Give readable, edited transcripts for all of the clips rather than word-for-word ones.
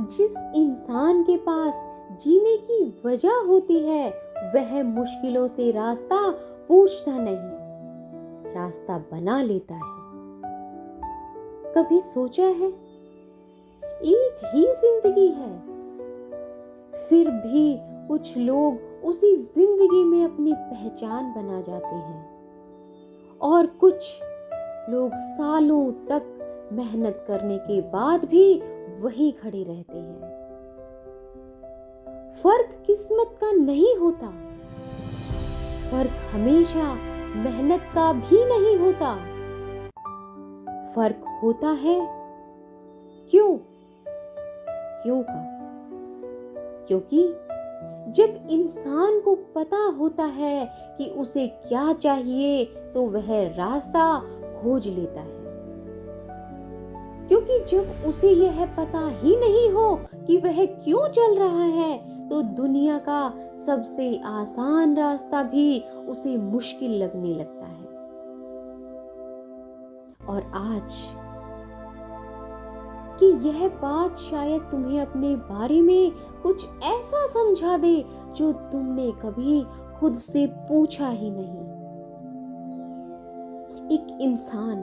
जिस इंसान के पास जीने की वजह होती है वह मुश्किलों से रास्ता पूछता नहीं, रास्ता बना लेता है। कभी सोचा है एक ही जिंदगी है, फिर भी कुछ लोग उसी जिंदगी में अपनी पहचान बना जाते हैं और कुछ लोग सालों तक मेहनत करने के बाद भी वहीं खड़े रहते हैं। फर्क किस्मत का नहीं होता, फर्क हमेशा मेहनत का भी नहीं होता। फर्क होता है क्यों का। क्योंकि जब इंसान को पता होता है कि उसे क्या चाहिए तो वह रास्ता खोज लेता है। क्योंकि जब उसे यह पता ही नहीं हो कि वह क्यों चल रहा है तो दुनिया का सबसे आसान रास्ता भी उसे मुश्किल लगने लगता है। और आज कि यह बात शायद तुम्हें अपने बारे में कुछ ऐसा समझा दे जो तुमने कभी खुद से पूछा ही नहीं। एक इंसान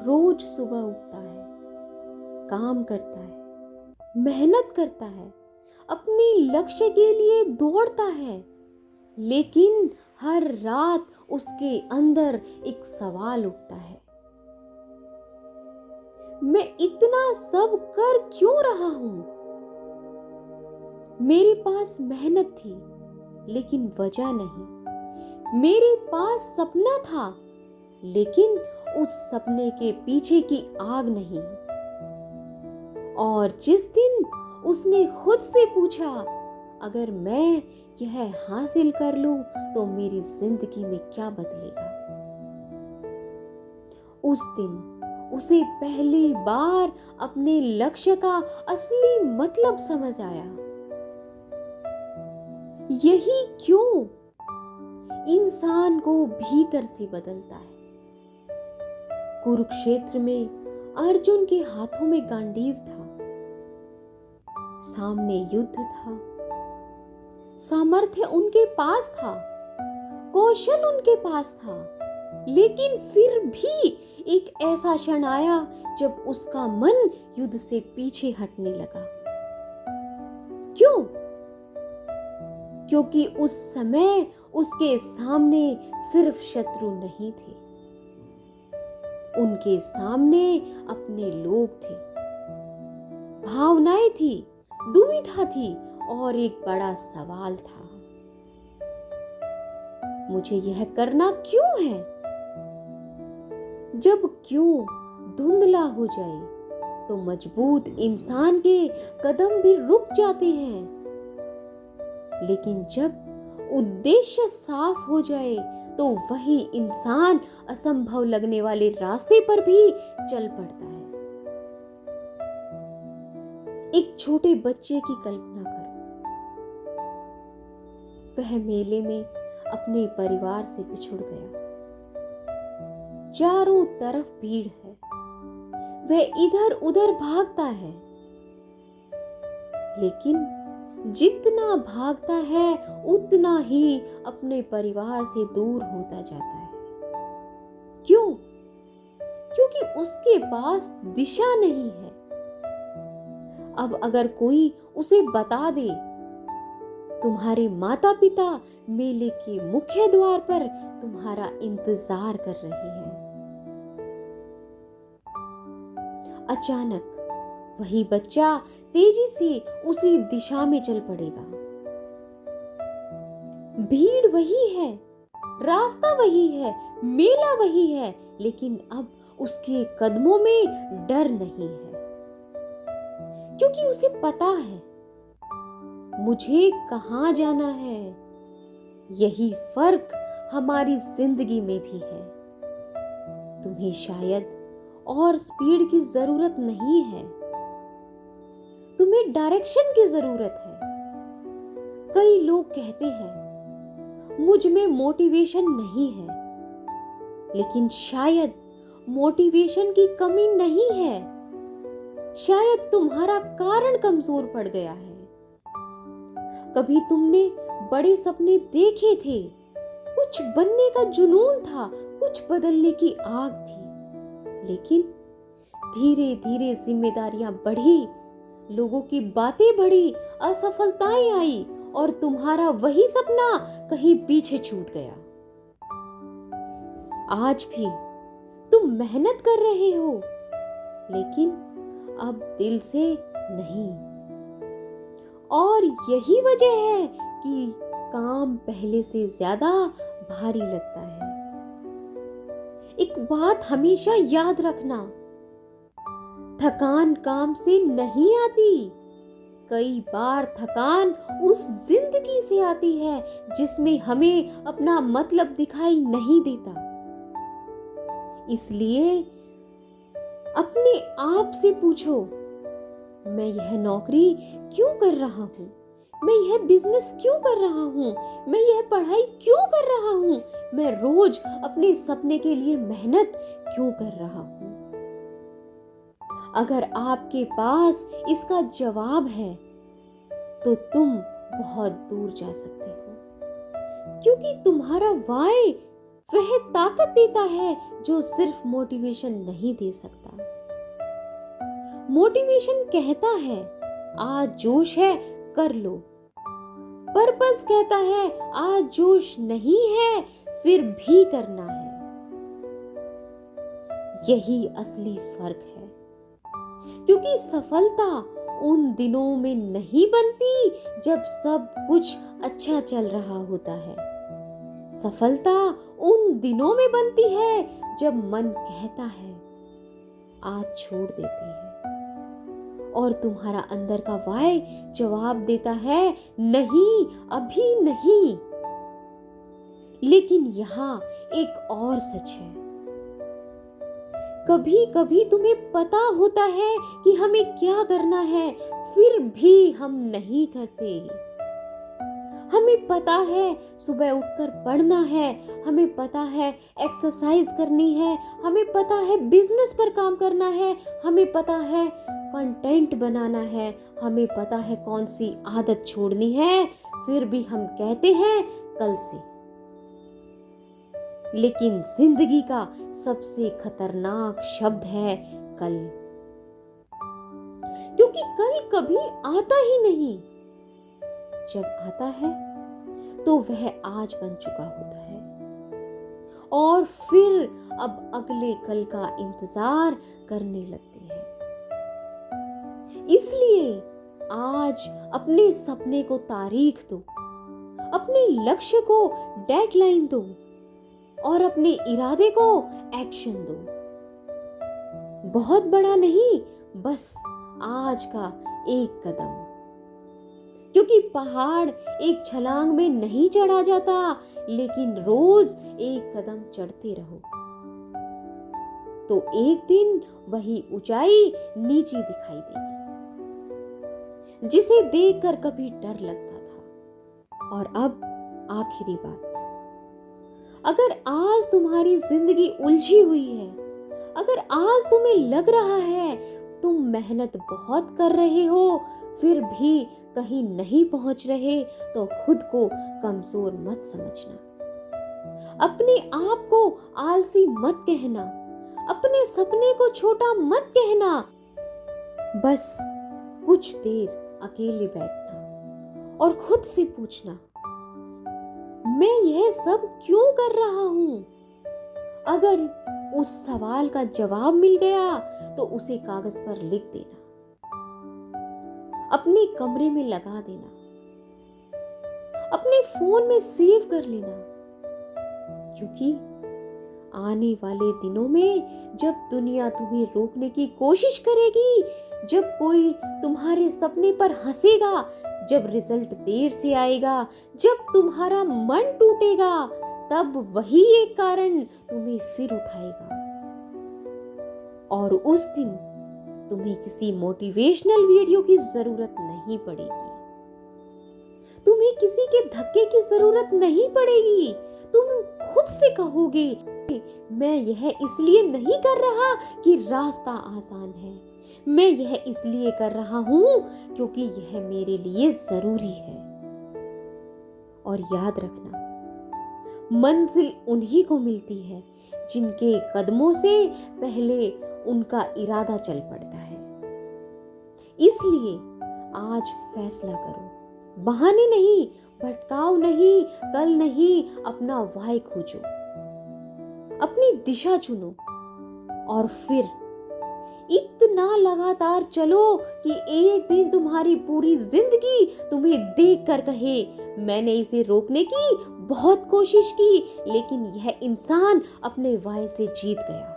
रोज सुबह उठता है, काम करता है, मेहनत करता है, अपने लक्ष्य के लिए दौड़ता है, लेकिन हर रात उसके अंदर एक सवाल उठता है, मैं इतना सब कर क्यों रहा हूं? मेरे पास मेहनत थी लेकिन वजह नहीं, मेरे पास सपना था लेकिन उस सपने के पीछे की आग नहीं। और जिस दिन उसने खुद से पूछा अगर मैं यह हासिल कर लूं तो मेरी जिंदगी में क्या बदलेगा, उस दिन उसे पहली बार अपने लक्ष्य का असली मतलब समझ आया। यही क्यों इंसान को भीतर से बदलता है। कुरुक्षेत्र में अर्जुन के हाथों में गांडीव था, सामने युद्ध था, सामर्थ्य उनके पास था, कौशल उनके पास था, लेकिन फिर भी एक ऐसा क्षण आया जब उसका मन युद्ध से पीछे हटने लगा। क्यों? क्योंकि उस समय उसके सामने सिर्फ शत्रु नहीं थे, उनके सामने अपने लोग थे, भावनाएं थी, दुविधा थी और एक बड़ा सवाल था, मुझे यह करना क्यों है? जब क्यों धुंधला हो जाए तो मजबूत इंसान के कदम भी रुक जाते हैं, लेकिन जब उद्देश्य साफ हो जाए तो वही इंसान असंभव लगने वाले रास्ते पर भी चल पड़ता है। एक छोटे बच्चे की कल्पना करो, वह मेले में अपने परिवार से बिछुड़ गया, चारों तरफ भीड़ है, वह इधर उधर भागता है, लेकिन जितना भागता है उतना ही अपने परिवार से दूर होता जाता है। क्यों? क्योंकि उसके पास दिशा नहीं है। अब अगर कोई उसे बता दे तुम्हारे माता पिता मेले के मुख्य द्वार पर तुम्हारा इंतजार कर रहे हैं, अचानक वही बच्चा तेजी से उसी दिशा में चल पड़ेगा। भीड़ वही है, रास्ता वही है, मेला वही है, लेकिन अब उसके कदमों में डर नहीं है, क्योंकि उसे पता है मुझे कहां जाना है। यही फर्क हमारी जिंदगी में भी है। तुम्हें शायद और स्पीड की जरूरत नहीं है, तुम्हें डायरेक्शन की जरूरत है। कई लोग कहते हैं मुझ में मोटिवेशन नहीं है, लेकिन शायद मोटिवेशन की कमी नहीं है, शायद तुम्हारा कारण कमजोर पड़ गया है। कभी तुमने बड़े सपने देखे थे, कुछ बनने का जुनून था, कुछ बदलने की आग थी, लेकिन धीरे धीरे जिम्मेदारियां बढ़ी, लोगों की बातें बढ़ी, असफलताएं आई और तुम्हारा वही सपना कहीं पीछे छूट गया। आज भी तुम मेहनत कर रहे हो, लेकिन अब दिल से नहीं। और यही वजह है कि काम पहले से ज्यादा भारी लगता है। एक बात हमेशा याद रखना, थकान काम से नहीं आती। कई बार थकान उस जिंदगी से आती है जिसमें हमें अपना मतलब दिखाई नहीं देता। इसलिए अपने आप से पूछो, मैं यह नौकरी क्यों कर रहा हूँ? मैं यह बिजनेस क्यों कर रहा हूँ? मैं यह पढ़ाई क्यों कर रहा हूँ? मैं रोज अपने सपने के लिए मेहनत क्यों कर रहा हूँ? अगर आपके पास इसका जवाब है तो तुम बहुत दूर जा सकते हो, क्योंकि तुम्हारा वाई वह ताकत देता है जो सिर्फ मोटिवेशन नहीं दे सकता। मोटिवेशन कहता है आज जोश है कर लो, पर्पस कहता है आज जोश नहीं है फिर भी करना है। यही असली फर्क है, क्योंकि सफलता उन दिनों में नहीं बनती जब सब कुछ अच्छा चल रहा होता है। सफलता उन दिनों में बनती है जब मन कहता है आज छोड़ देते हैं, और तुम्हारा अंदर का वाई जवाब देता है नहीं, अभी नहीं। लेकिन यहाँ एक और सच है, कभी कभी तुम्हें पता होता है कि हमें क्या करना है, फिर भी हम नहीं करते। हमें पता है सुबह उठकर पढ़ना है, हमें पता है एक्सरसाइज करनी है, हमें पता है बिजनेस पर काम करना है, हमें पता है कंटेंट बनाना है, हमें पता है कौन सी आदत छोड़नी है, फिर भी हम कहते हैं कल से। लेकिन जिंदगी का सबसे खतरनाक शब्द है कल, क्योंकि कल कभी आता ही नहीं। जब आता है तो वह आज बन चुका होता है, और फिर अब अगले कल का इंतजार करने लगते हैं। इसलिए आज अपने सपने को तारीख दो, अपने लक्ष्य को डेडलाइन दो, और अपने इरादे को एक्शन दो। बहुत बड़ा नहीं, बस आज का एक कदम, क्योंकि पहाड़ एक छलांग में नहीं चढ़ा जाता, लेकिन रोज एक कदम चढ़ते रहो तो एक दिन वही ऊंचाई नीचे दिखाई देगी जिसे देखकर कभी डर लगता था। और अब आखिरी बात, अगर आज तुम्हारी जिंदगी उलझी हुई है, अगर आज तुम्हें लग रहा है तुम मेहनत बहुत कर रहे हो फिर भी कहीं नहीं पहुंच रहे, तो खुद को कमजोर मत समझना, अपने आप को आलसी मत कहना, अपने सपने को छोटा मत कहना। बस कुछ देर अकेले बैठना और खुद से पूछना, मैं यह सब क्यों कर रहा हूं? अगर उस सवाल का जवाब मिल गया तो उसे कागज पर लिख देना, अपने कमरे में लगा देना, अपने फोन में सेव कर लेना, क्योंकि आने वाले दिनों में जब दुनिया तुम्हें रोकने की कोशिश करेगी, जब कोई तुम्हारे सपने पर हंसेगा, जब रिजल्ट देर से आएगा, जब तुम्हारा मन टूटेगा, तब वही एक कारण तुम्हें फिर उठाएगा। और उस दिन तुम्हें किसी मोटिवेशनल वीडियो की जरूरत नहीं पड़ेगी, तुम्हें किसी के धक्के की जरूरत नहीं पड़ेगी। तुम खुद से कहोगे, मैं यह इसलिए नहीं कर रहा कि रास्ता आसान है, मैं यह इसलिए कर रहा हूं क्योंकि यह मेरे लिए जरूरी है। और याद रखना, मंजिल उन्हीं को मिलती है जिनके कदमों से पहले उनका इरादा चल पड़ता है। इसलिए आज फैसला करो, बहाने नहीं, भटकाव नहीं, कल नहीं, अपना वाय खोजो, अपनी दिशा चुनो और फिर इतना लगातार चलो कि एक दिन तुम्हारी पूरी जिंदगी तुम्हें देखकर कहे, मैंने इसे रोकने की बहुत कोशिश की लेकिन यह इंसान अपने वाय से जीत गया।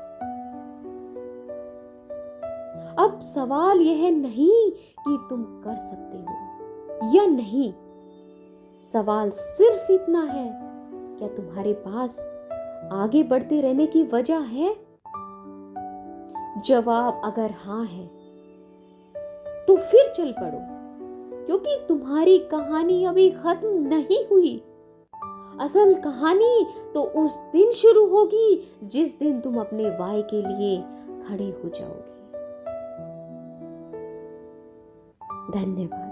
अब सवाल यह नहीं कि तुम कर सकते हो या नहीं, सवाल सिर्फ इतना है, क्या तुम्हारे पास आगे बढ़ते रहने की वजह है? जवाब अगर हाँ है तो फिर चल पड़ो, क्योंकि तुम्हारी कहानी अभी खत्म नहीं हुई। असल कहानी तो उस दिन शुरू होगी जिस दिन तुम अपने वाय के लिए खड़े हो जाओगे। धन्यवाद।